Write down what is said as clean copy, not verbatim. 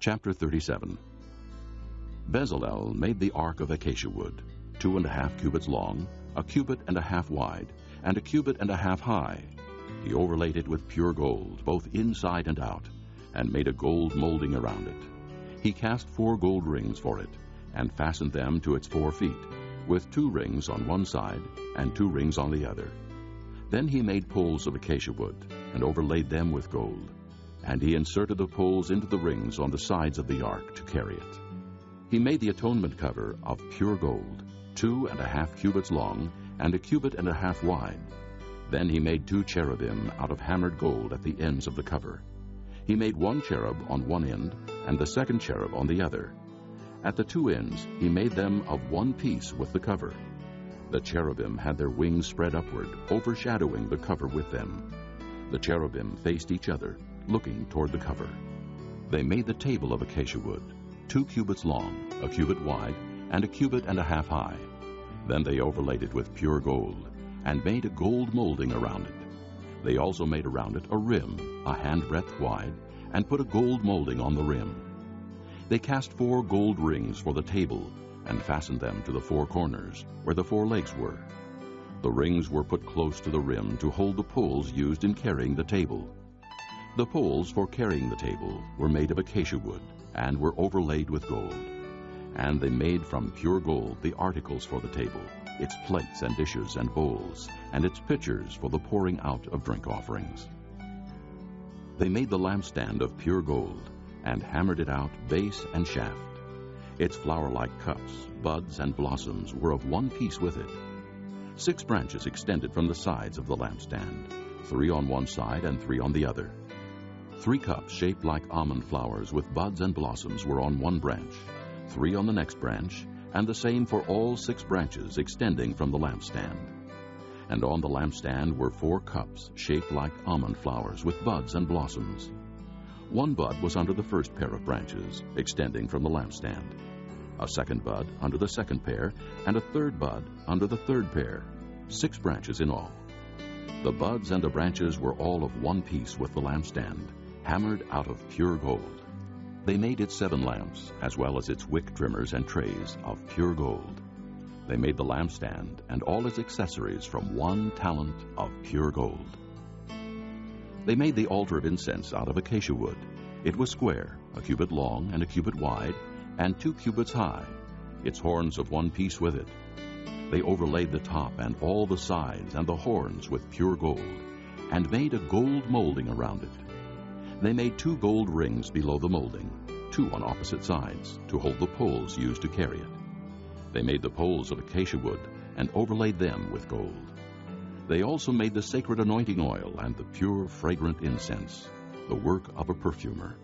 Chapter 37. Bezalel made the ark of acacia wood, 2.5 cubits long, 1.5 cubits wide, and 1.5 cubits high. He overlaid it with pure gold, both inside and out, and made a gold molding around it. He cast 4 gold rings for it, and fastened them to its 4 feet, with 2 rings on one side and 2 rings on the other. Then he made poles of acacia wood, and overlaid them with gold. And he inserted the poles into the rings on the sides of the ark to carry it. He made the atonement cover of pure gold, 2.5 cubits long and 1.5 cubits wide. Then he made 2 cherubim out of hammered gold at the ends of the cover. He made 1 cherub on one end and the second cherub on the other. At the 2 ends he made them of one piece with the cover. The cherubim had their wings spread upward, overshadowing the cover with them. The cherubim faced each other, looking toward the cover. They made the table of acacia wood, 2 cubits long, 1 cubit wide, and 1.5 cubits high. Then they overlaid it with pure gold, and made a gold molding around it. They also made around it a rim, a handbreadth wide, and put a gold molding on the rim. They cast 4 gold rings for the table, and fastened them to the 4 corners, where the 4 legs were. The rings were put close to the rim to hold the poles used in carrying the table. The poles for carrying the table were made of acacia wood, and were overlaid with gold. And they made from pure gold the articles for the table, its plates and dishes and bowls, and its pitchers for the pouring out of drink offerings. They made the lampstand of pure gold, and hammered it out base and shaft. Its flower-like cups, buds, and blossoms were of one piece with it. 6 branches extended from the sides of the lampstand, 3 on one side and 3 on the other. 3 cups shaped like almond flowers with buds and blossoms were on one branch, 3 on the next branch, and the same for all 6 branches extending from the lampstand. And on the lampstand were 4 cups shaped like almond flowers with buds and blossoms. 1 bud was under the first pair of branches, extending from the lampstand, a second bud under the second pair, and a third bud under the third pair, 6 branches in all. The buds and the branches were all of one piece with the lampstand, hammered out of pure gold. They made it 7 lamps, as well as its wick trimmers and trays, of pure gold. They made the lampstand and all its accessories from 1 talent of pure gold. They made the altar of incense out of acacia wood. It was square, 1 cubit long and 1 cubit wide, and 2 cubits high, its horns of one piece with it. They overlaid the top and all the sides and the horns with pure gold, and made a gold molding around it. They made 2 gold rings below the molding, 2 on opposite sides, to hold the poles used to carry it. They made the poles of acacia wood, and overlaid them with gold. They also made the sacred anointing oil and the pure, fragrant incense, the work of a perfumer.